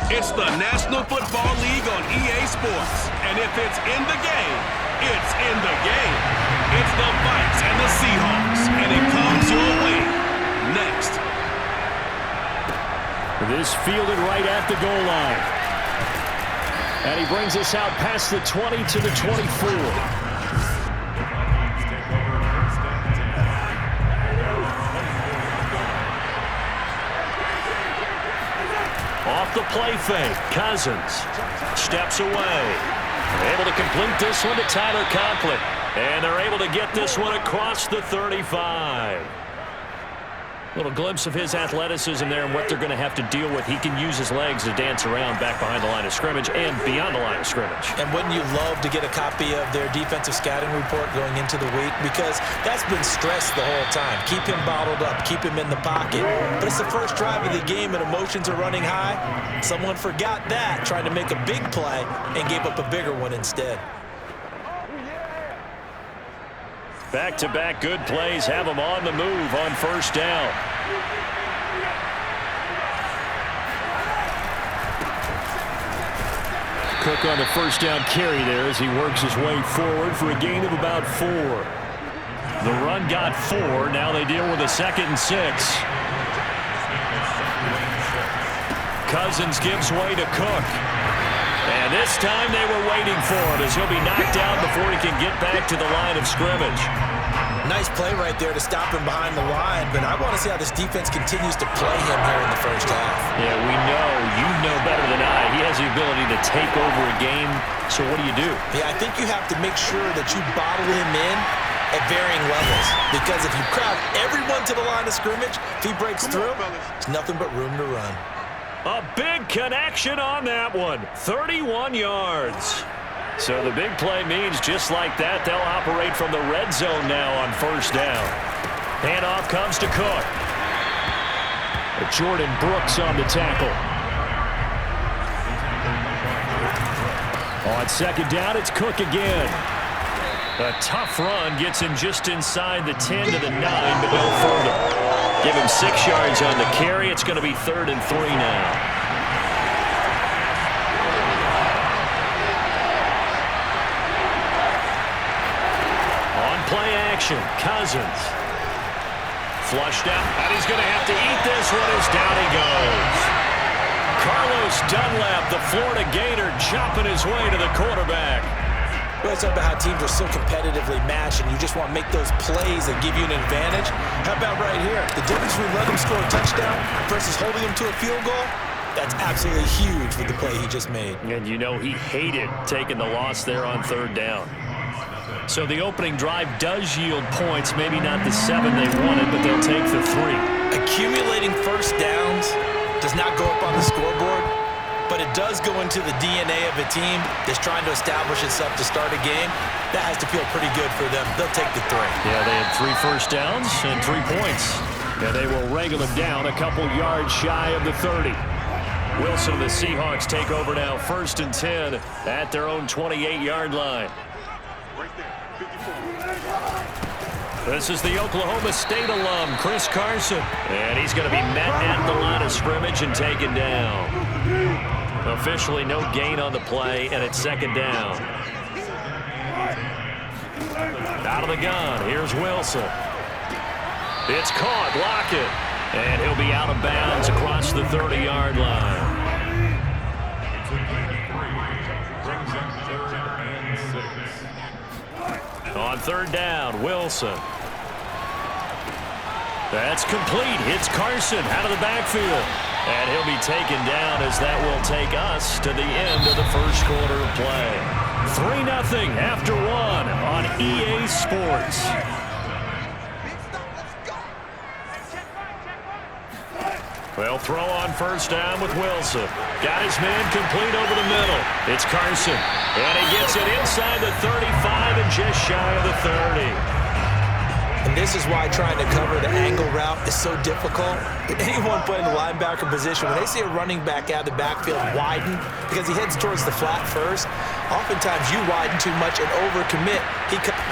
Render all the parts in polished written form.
It's the National Football League on EA Sports. And if it's in the game, it's in the game. It's the Vikings and the Seahawks. And it comes your way next. This fielded right at the goal line. And he brings us out past the 20 to the 24. Off the play fake, Cousins steps away. They're able to complete this one to Tyler Conklin. And they're able to get this one across the 35. Little glimpse of his athleticism there and what they're going to have to deal with. He can use his legs to dance around back behind the line of scrimmage and beyond the line of scrimmage. And wouldn't you love to get a copy of their defensive scouting report going into the week? Because that's been stressed the whole time. Keep him bottled up. Keep him in the pocket. But it's the first drive of the game and emotions are running high. Someone forgot that, trying to make a big play and gave up a bigger one instead. Back-to-back good plays have them on the move on first down. Cook on the first down carry there as he works his way forward for a gain of about 4. The run got 4. Now they deal with a 2nd and 6. Cousins gives way to Cook. And this time they were waiting for it as he'll be knocked down before he can get back to the line of scrimmage. Nice play right there to stop him behind the line, but I want to see how this defense continues to play him here in the first half. Yeah, we know, you know better than I, he has the ability to take over a game, so what do? Yeah, I think you have to make sure that you bottle him in at varying levels, because if you crowd everyone to the line of scrimmage, if he breaks through, there's nothing but room to run. A big connection on that one. 31 yards. So the big play means just like that, they'll operate from the red zone now on first down. Handoff comes to Cook. Jordan Brooks on the tackle. On second down, it's Cook again. A tough run gets him just inside the 10 to the 9, but no further. Give him 6 yards on the carry. It's going to be 3rd and 3 now. On play action, Cousins. Flushed out, and he's going to have to eat this one as down he goes. Carlos Dunlap, the Florida Gator, chopping his way to the quarterback. We always talk about how teams are so competitively matched and you just want to make those plays that give you an advantage. How about right here? The difference between letting them score a touchdown versus holding them to a field goal, that's absolutely huge with the play he just made. And you know he hated taking the loss there on 3rd down. So the opening drive does yield points, maybe not the 7 they wanted, but they'll take the 3. Accumulating first downs does not go up on the scoreboard, but it does go into the DNA of a team that's trying to establish itself to start a game. That has to feel pretty good for them. They'll take the 3. Yeah, they had 3 first downs and 3 points. And they will wrangle them down a couple yards shy of the 30. Wilson and the Seahawks take over now, 1st and 10 at their own 28-yard line. This is the Oklahoma State alum, Chris Carson. And he's going to be met at the line of scrimmage and taken down. Officially no gain on the play, and it's 2nd down. Out of the gun, here's Wilson. It's caught, Lockett. And he'll be out of bounds across the 30-yard line. On 3rd down, Wilson. That's complete. Hits Carson out of the backfield. And he'll be taken down as that will take us to the end of the first quarter of play. 3-0 after 1 on EA Sports. Well, throw on first down with Wilson. Got his man complete over the middle. It's Carson. And he gets it inside the 35 and just shy of the 30. And this is why trying to cover the angle route is so difficult. Anyone playing the linebacker position, when they see a running back out of the backfield widen, because he heads towards the flat first, oftentimes you widen too much and overcommit.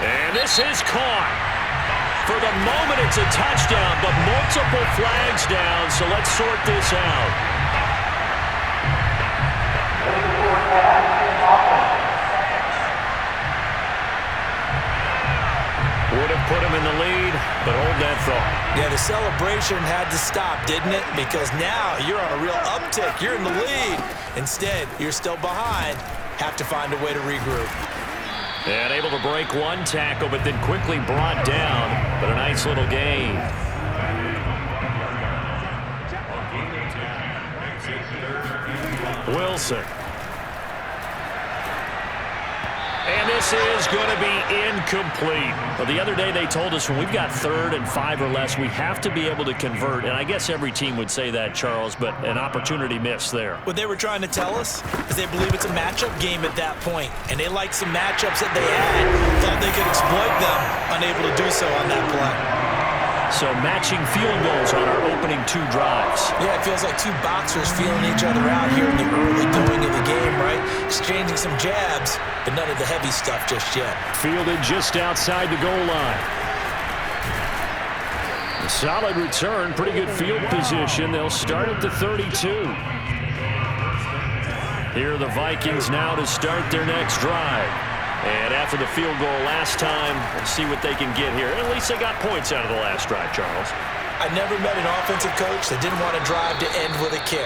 And this is caught. For the moment, it's a touchdown, but multiple flags down, so let's sort this out. Would have put him in the lead, but hold that thought. Yeah, the celebration had to stop, didn't it? Because now you're on a real uptick. You're in the lead. Instead, you're still behind. Have to find a way to regroup. And able to break one tackle, but then quickly brought down. But a nice little gain. Wilson. And this is going to be incomplete. Well, the other day they told us when we've got 3rd and 5 or less, we have to be able to convert. And I guess every team would say that, Charles, but an opportunity missed there. What they were trying to tell us is they believe it's a matchup game at that point. And they liked some matchups that they had. Thought they could exploit them. Unable to do so on that play. So matching field goals on our opening 2 drives. Yeah, it feels like 2 boxers feeling each other out here in the early going of the game, right? Exchanging some jabs, but none of the heavy stuff just yet. Fielded just outside the goal line. A solid return, pretty good field position. They'll start at the 32. Here are the Vikings now to start their next drive. And after the field goal last time, we'll see what they can get here. At least they got points out of the last drive, Charles. I never met an offensive coach that didn't want to drive to end with a kick.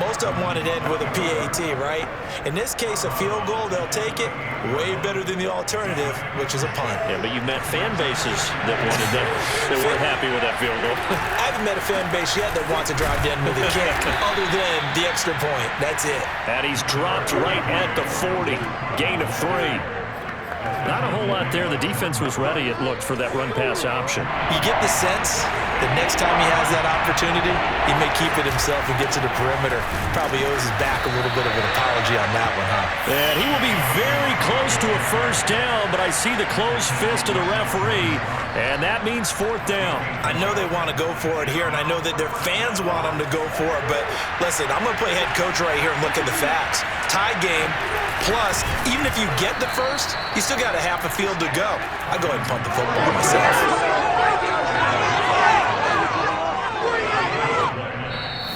Most of them wanted to end with a PAT, right? In this case, a field goal, they'll take it. Way better than the alternative, which is a punt. Yeah, but you've met fan bases that wanted that weren't happy with that field goal. I haven't met a fan base yet that wants to drive to end with a kick, other than the extra point. That's it. And he's dropped right at the 40. Gain of 3. Not a whole lot there. The defense was ready, it looked, for that run-pass option. You get the sense that next time he has that opportunity, he may keep it himself and get to the perimeter. Probably owes his back a little bit of an apology on that one, huh? And he will be very close to a first down, but I see the closed fist of the referee, and that means 4th down. I know they want to go for it here, and I know that their fans want them to go for it, but listen, I'm going to play head coach right here and look at the facts. Tie game, plus, even if you get the first, you still got a half a field to go. I go ahead and punt the football myself.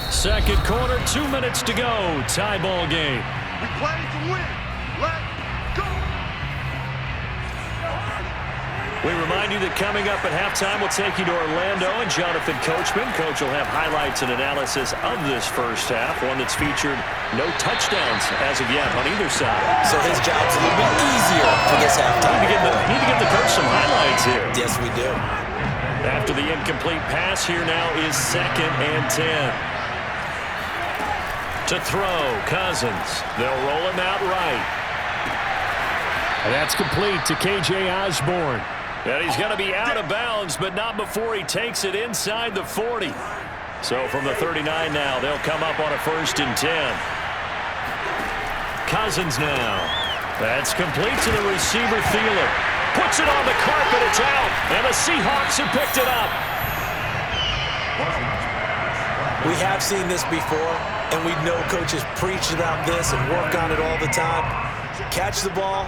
Second quarter, 2 minutes to go. Tie ball game. We play to win. Let's go. We remind you that coming up at halftime, we'll take you to Orlando and Jonathan Coachman. Coach will have highlights and analysis of this first half, one that's featured no touchdowns as of yet on either side. So his job's a little bit easier for this halftime. Need to give the coach some highlights here. Yes, we do. After the incomplete pass, here now is 2nd and 10. To throw, Cousins. They'll roll him out right. And that's complete to K.J. Osborne. And he's going to be out of bounds, but not before he takes it inside the 40. So from the 39 now, they'll come up on a 1st and 10. Cousins now. That's complete to the receiver, Thielen. Puts it on the carpet, it's out. And the Seahawks have picked it up. We have seen this before, and we know coaches preach about this and work on it all the time. Catch the ball.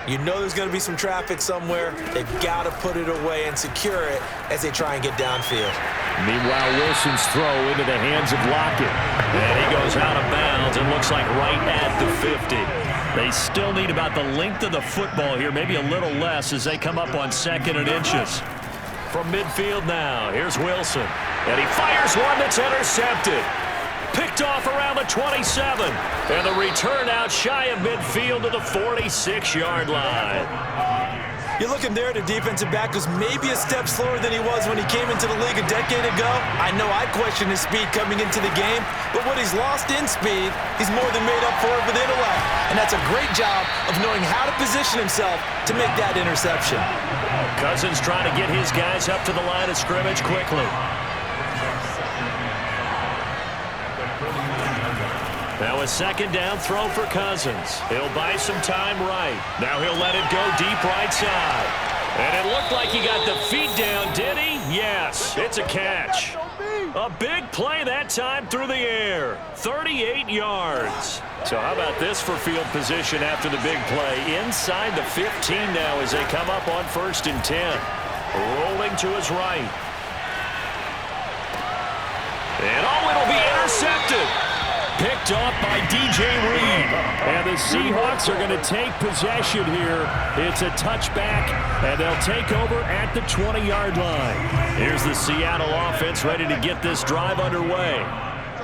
You know there's going to be some traffic somewhere. They've got to put it away and secure it as they try and get downfield. Meanwhile, Wilson's throw into the hands of Lockett. And he goes out of bounds and looks like right at the 50. They still need about the length of the football here, maybe a little less as they come up on 2nd and inches. From midfield now, here's Wilson. And he fires one that's intercepted. Picked off around the 27. And the return out shy of midfield to the 46-yard line. You're looking there at a defensive back who's maybe a step slower than he was when he came into the league a decade ago. I know I questioned his speed coming into the game, but what he's lost in speed, he's more than made up for it with intellect. And that's a great job of knowing how to position himself to make that interception. Cousins trying to get his guys up to the line of scrimmage quickly. Now a 2nd down throw for Cousins. He'll buy some time right. Now he'll let it go deep right side. And it looked like he got the feet down, did he? Yes, it's a catch. A big play that time through the air. 38 yards. So how about this for field position after the big play? Inside the 15 now as they come up on 1st and 10. Rolling to his right. And it'll be intercepted. Picked picked off by DJ Reed. And the Seahawks are going to take possession here. It's a touchback, and they'll take over at the 20-yard line. Here's the Seattle offense ready to get this drive underway.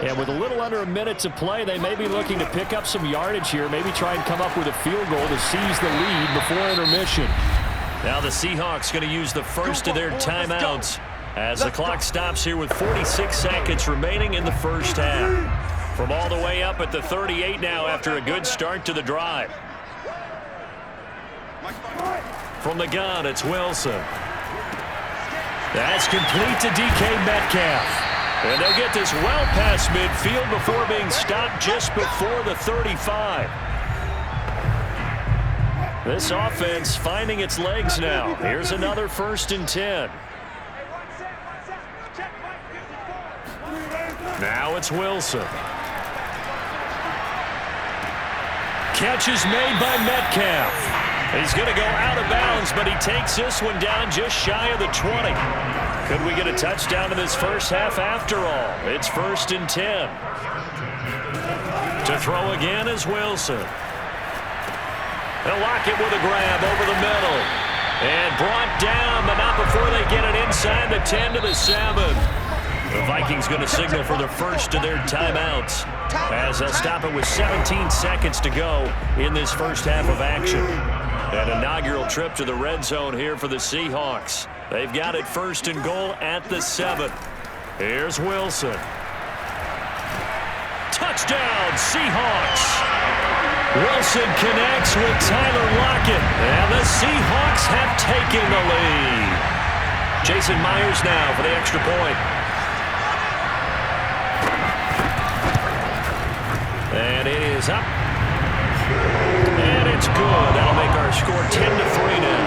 And with a little under a minute to play, they may be looking to pick up some yardage here, maybe try and come up with a field goal to seize the lead before intermission. Now the Seahawks going to use the first of their timeouts as the clock stops here with 46 seconds remaining in the first half. From all the way up at the 38 now after a good start to the drive. From the gun, it's Wilson. That's complete to DK Metcalf. And they'll get this well past midfield before being stopped just before the 35. This offense finding its legs now. Here's another 1st and 10. Now it's Wilson. Catch is made by Metcalf. He's going to go out of bounds, but he takes this one down just shy of the 20. Could we get a touchdown in this first half after all? It's 1st and 10. To throw again is Wilson. They'll lock it with a grab over the middle. And brought down, but not before they get it inside the 10 to the 7. The Vikings going to signal for the first of their timeouts as they'll stop it with 17 seconds to go in this first half of action. An inaugural trip to the red zone here for the Seahawks. They've got it 1st and goal at the 7. Here's Wilson. Touchdown, Seahawks. Wilson connects with Tyler Lockett, and the Seahawks have taken the lead. Jason Myers now for the extra point. And it is up. And it's good. That'll make our score 10-3 now.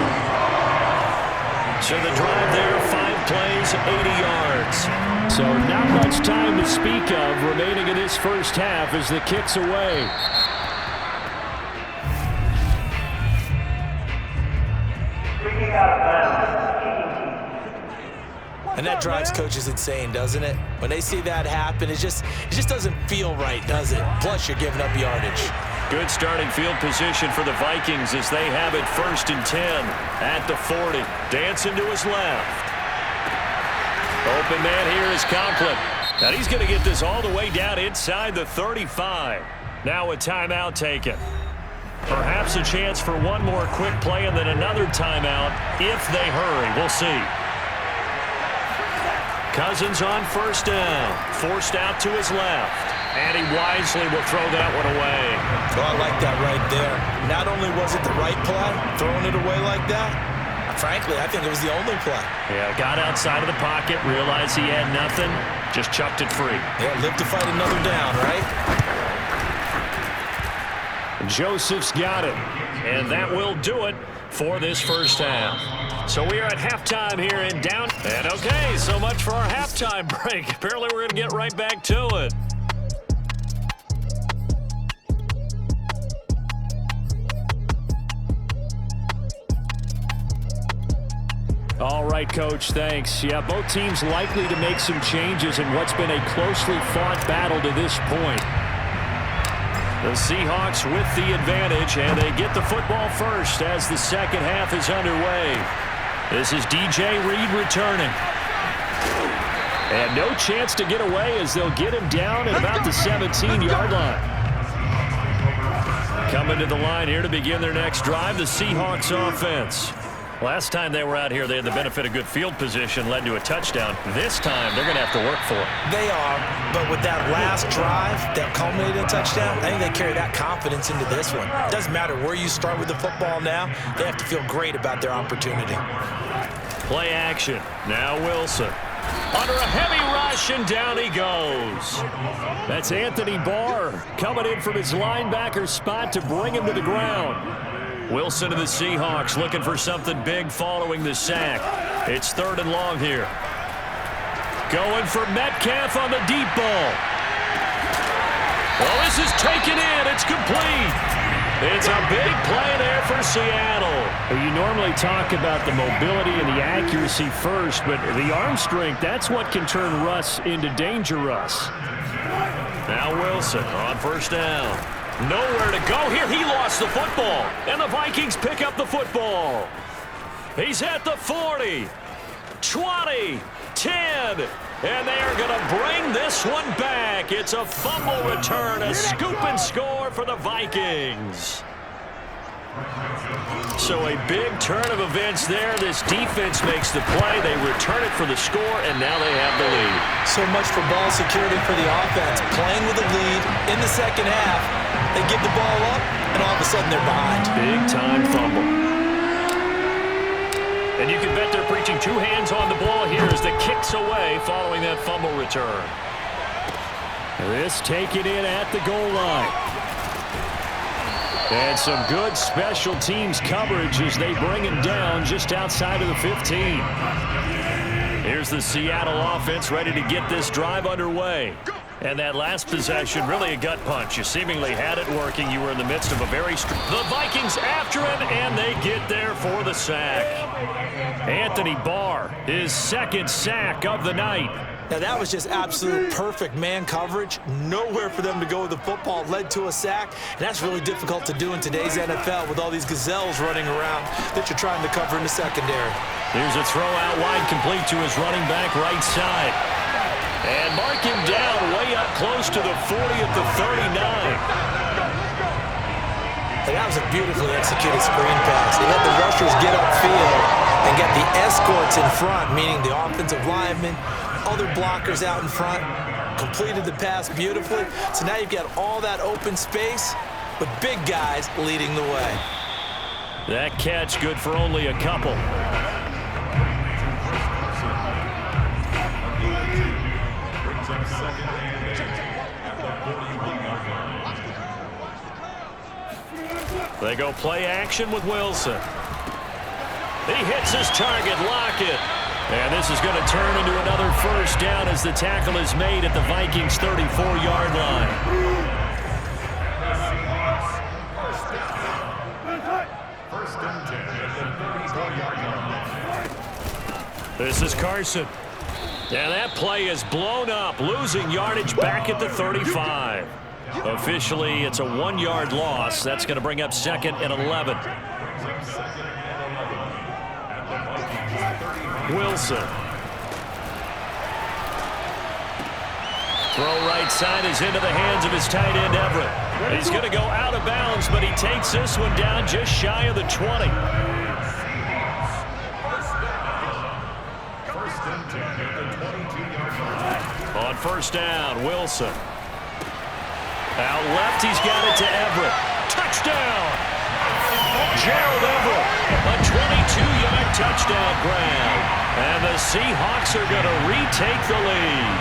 So the drive there, 5 plays, 80 yards. So not much time to speak of remaining in this first half as the kick's away. And that drives coaches insane, doesn't it? When they see that happen, it just doesn't feel right, does it? Plus, you're giving up yardage. Good starting field position for the Vikings as they have it 1st and 10 at the 40. Dancing to his left. Open man here is Conklin. And he's going to get this all the way down inside the 35. Now a timeout taken. Perhaps a chance for one more quick play and then another timeout if they hurry. We'll see. Cousins on 1st down. Forced out to his left. And he wisely will throw that one away. Oh, I like that right there. Not only was it the right play, throwing it away like that, frankly, I think it was the only play. Yeah, got outside of the pocket, realized he had nothing, just chucked it free. Yeah, live to fight another down, right? Joseph's got it, and that will do it for this first half. So we are at halftime here in down. And okay, so much for our halftime break. Apparently we're going to get right back to it. All right, Coach, thanks. Yeah, both teams likely to make some changes in what's been a closely fought battle to this point. The Seahawks with the advantage, and they get the football first as the second half is underway. This is DJ Reed returning. And no chance to get away as they'll get him down at about the 17-yard line. Coming to the line here to begin their next drive, the Seahawks offense. Last time they were out here, they had the benefit of good field position, led to a touchdown. This time, they're going to have to work for it. They are, but with that last drive that culminated in a touchdown, I think they carry that confidence into this one. It doesn't matter where you start with the football now. They have to feel great about their opportunity. Play action. Now Wilson. Under a heavy rush, and down he goes. That's Anthony Barr coming in from his linebacker spot to bring him to the ground. Wilson to the Seahawks looking for something big following the sack. It's 3rd and long here. Going for Metcalf on the deep ball. Well, this is taken in. It's complete. It's a big play there for Seattle. You normally talk about the mobility and the accuracy first, but the arm strength, that's what can turn Russ into Danger Russ. Now Wilson on first down. Nowhere to go here. He lost the football. And the Vikings pick up the football. He's at the 40, 20, 10. And they are going to bring this one back. It's a fumble return, a scoop and score for the Vikings. So a big turn of events there. This defense makes the play. They return it for the score, and now they have the lead. So much for ball security for the offense. Playing with a lead in the second half. They give the ball up, and all of a sudden they're behind. Big-time fumble. And you can bet they're preaching two hands on the ball here as the kick's away following that fumble return. This taken in at the goal line. And some good special teams coverage as they bring him down just outside of the 15. Here's the Seattle offense ready to get this drive underway. And that last possession, really a gut punch. You seemingly had it working. You were in the midst of a very... The Vikings after him, and they get there for the sack. Anthony Barr, his second sack of the night. Now, that was just absolute perfect man coverage. Nowhere for them to go with the football. Led to a sack. And that's really difficult to do in today's NFL with all these gazelles running around that you're trying to cover in the secondary. Here's a throw out wide, complete to his running back right side. And mark him down way up close to the 40 at the 39. And that was a beautifully executed screen pass. They let the rushers get upfield and get the escorts in front, meaning the offensive linemen, other blockers out in front, completed the pass beautifully. So now you've got all that open space with big guys leading the way. That catch good for only a couple. They go play action with Wilson. He hits his target, Lockett. And this is going to turn into another first down as the tackle is made at the Vikings' 34-yard line. This is Carson. And that play is blown up, losing yardage back at the 35. Officially, it's a 1-yard loss. That's going to bring up 2nd and 11. Wilson. Throw right side is into the hands of his tight end, Everett. He's going to go out of bounds, but he takes this one down just shy of the 20. On first down, Wilson. Out left, he's got it to Everett. Touchdown! Gerald Everett, a 22-yard touchdown grab. And the Seahawks are going to retake the lead.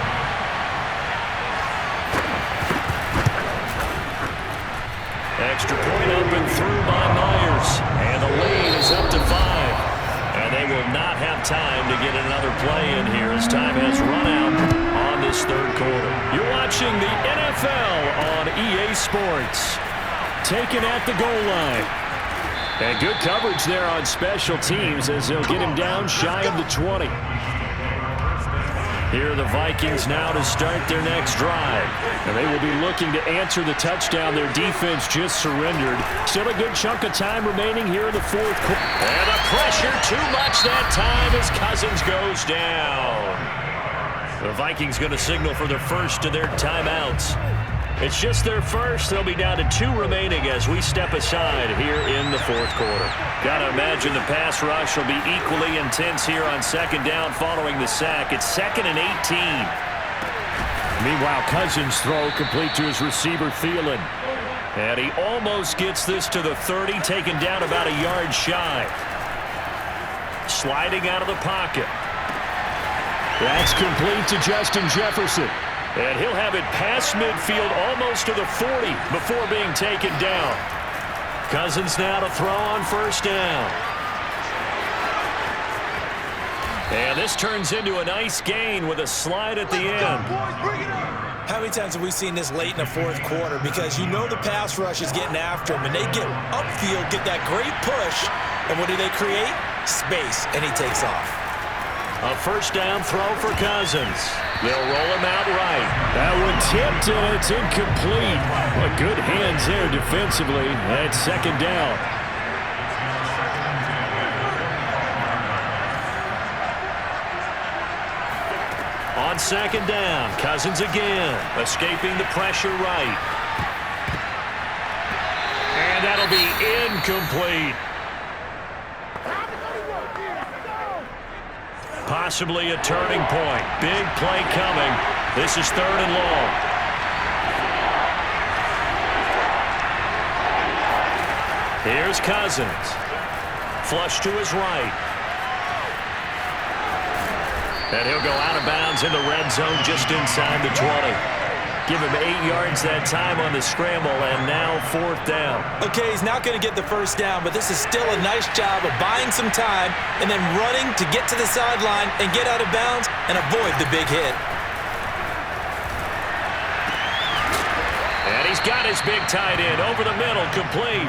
Extra point up and through by Myers. And the lead is up to 5. And they will not have time to get another play in here as time has run out on this third quarter. You're watching the NFL on EA Sports. Taken at the goal line. And good coverage there on special teams as they'll get him down shy of the 20. Here are the Vikings now to start their next drive. And they will be looking to answer the touchdown their defense just surrendered. Still a good chunk of time remaining here in the fourth quarter. And the pressure too much that time as Cousins goes down. The Vikings going to signal for their first of their timeouts. It's just their first. They'll be down to 2 remaining as we step aside here in the fourth quarter. Got to imagine the pass rush will be equally intense here on second down following the sack. It's 2nd and 18. Meanwhile, Cousins' throw complete to his receiver, Thielen. And he almost gets this to the 30, taken down about a yard shy. Sliding out of the pocket. That's complete to Justin Jefferson. And he'll have it past midfield almost to the 40 before being taken down. Cousins now to throw on first down. And this turns into a nice gain with a slide at the end. How many times have we seen this late in the fourth quarter? Because you know the pass rush is getting after him, and they get upfield, get that great push, and what do they create? Space, and he takes off. A first down throw for Cousins. They'll roll him out right. That one tipped, and it's incomplete. Well, good hands there defensively. That's second down. On second down, Cousins again, escaping the pressure right. And that'll be incomplete. Possibly a turning point. Big play coming. This is 3rd and long. Here's Cousins. Flush to his right. And he'll go out of bounds in the red zone just inside the 20. Give him 8 yards that time on the scramble, and now 4th down. Okay, he's not going to get the first down, but this is still a nice job of buying some time and then running to get to the sideline and get out of bounds and avoid the big hit. And he's got his big tight end over the middle, complete.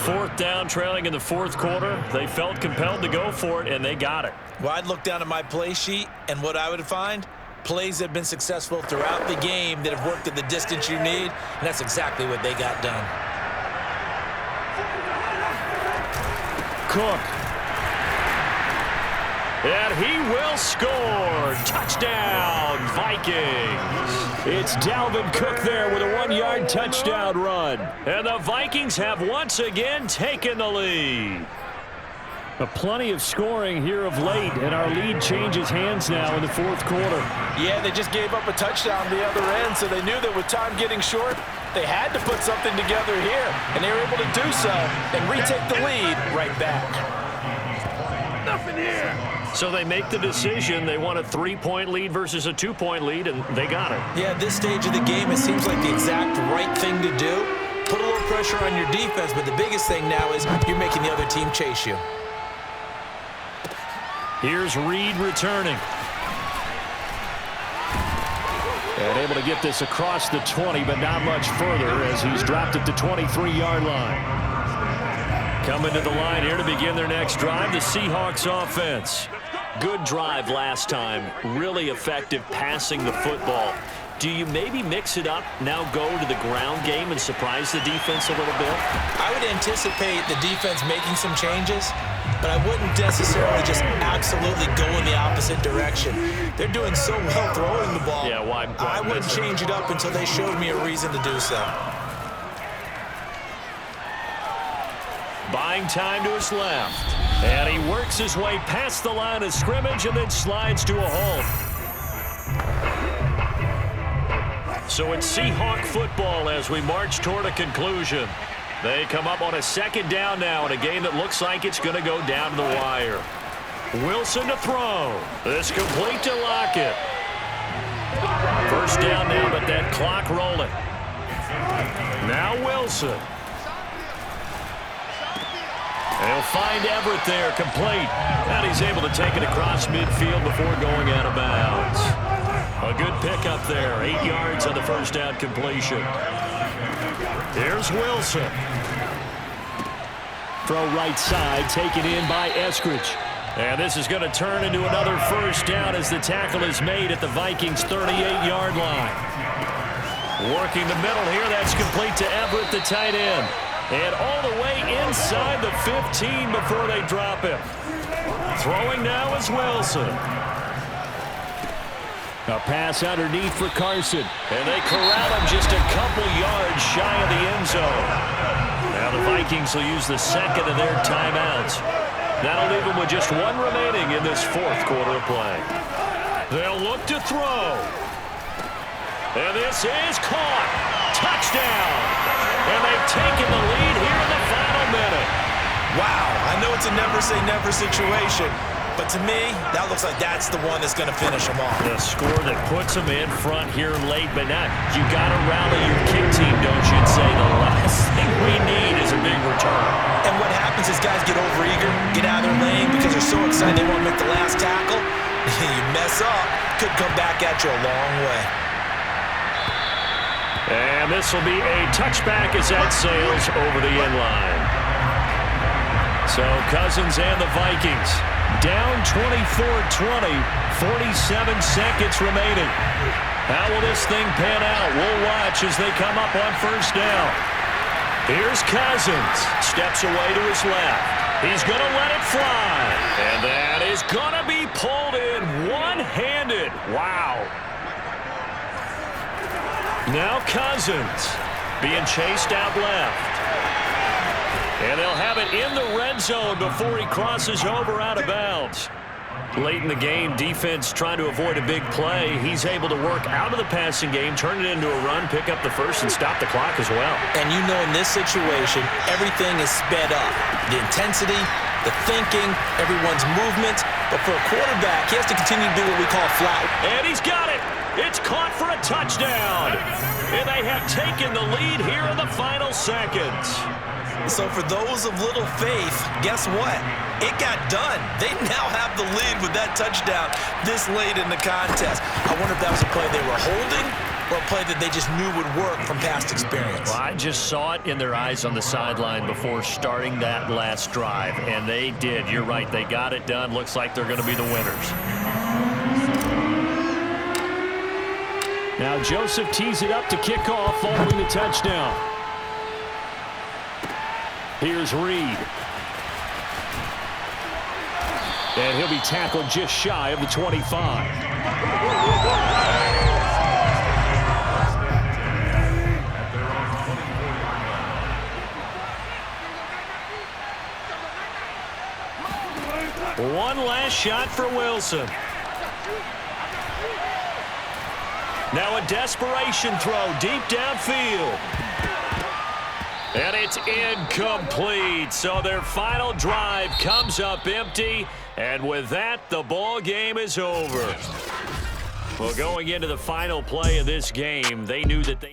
4th down, trailing in the 4th quarter. They felt compelled to go for it, and they got it. Well, I'd look down at my play sheet, and what I would find, plays that have been successful throughout the game that have worked at the distance you need, and that's exactly what they got done. Cook. And he will score. Touchdown, Vikings. It's Dalvin Cook there with a 1-yard touchdown run. And the Vikings have once again taken the lead. Plenty of scoring here of late, and our lead changes hands now in the 4th quarter. Yeah, they just gave up a touchdown the other end, so they knew that with time getting short, they had to put something together here, and they were able to do so and retake the lead right back. Nothing here. So they make the decision. They want a 3-point lead versus a 2-point lead, and they got it. Yeah, at this stage of the game, it seems like the exact right thing to do. Put a little pressure on your defense, but the biggest thing now is you're making the other team chase you. Here's Reed returning. And able to get this across the 20, but not much further as he's dropped at the 23-yard line. Coming to the line here to begin their next drive, the Seahawks offense. Good drive last time. Really effective passing the football. Do you maybe mix it up, now go to the ground game and surprise the defense a little bit? I would anticipate the defense making some changes, but I wouldn't necessarily just absolutely go in the opposite direction. They're doing so well throwing the ball. Yeah, why I wouldn't change it up until they showed me a reason to do so. Buying time to his left. And he works his way past the line of scrimmage and then slides to a halt. So it's Seahawk football as we march toward a conclusion. They come up on a 2nd down now in a game that looks like it's going to go down to the wire. Wilson to throw. This complete to Lockett. 1st down now, but that clock rolling. Now Wilson. They'll find Everett there, complete. And he's able to take it across midfield before going out of bounds. A good pickup there, 8 yards on the 1st down completion. Here's Wilson. Throw right side, taken in by Eskridge. And this is going to turn into another 1st down as the tackle is made at the Vikings' 38-yard line. Working the middle here, that's complete to Everett, the tight end. And all the way inside the 15 before they drop him. Throwing now is Wilson. A pass underneath for Carson. And they corral him just a couple yards shy of the end zone. Now the Vikings will use the 2nd of their timeouts. That'll leave them with just 1 remaining in this 4th quarter of play. They'll look to throw. And this is caught. Touchdown. And they've taken the lead here in the final minute. Wow, I know it's a never-say-never situation, but to me, that looks like that's the one that's going to finish them off. The score that puts them in front here late, but not. You got to rally your kick team, don't you? And say the last thing we need is a big return. And what happens is guys get overeager, get out of their lane because they're so excited they want to make the last tackle. You mess up, could come back at you a long way. And this will be a touchback as that sails over the end line. So Cousins and the Vikings down 24-20, 47 seconds remaining. How will this thing pan out? We'll watch as they come up on first down. Here's Cousins. Steps away to his left. He's going to let it fly. And that is going to be pulled in one-handed. Wow. Now Cousins being chased out left. And they'll have it in the red zone before he crosses over out of bounds. Late in the game, defense trying to avoid a big play. He's able to work out of the passing game, turn it into a run, pick up the first, and stop the clock as well. And you know in this situation, everything is sped up. The intensity, the thinking, everyone's movement. But for a quarterback, he has to continue to do what we call flat. And he's got it. It's caught for a touchdown. And they have taken the lead here in the final seconds. So for those of little faith, guess what? It got done. They now have the lead with that touchdown this late in the contest. I wonder if that was a play they were holding or a play that they just knew would work from past experience. Well, I just saw it in their eyes on the sideline before starting that last drive, and they did. You're right. They got it done. Looks like they're going to be the winners. Now Joseph tees it up to kick off following the touchdown. Here's Reed. And he'll be tackled just shy of the 25. One last shot for Wilson. Now a desperation throw deep downfield. And it's incomplete. So their final drive comes up empty. And with that, the ball game is over. Well, going into the final play of this game, they knew that they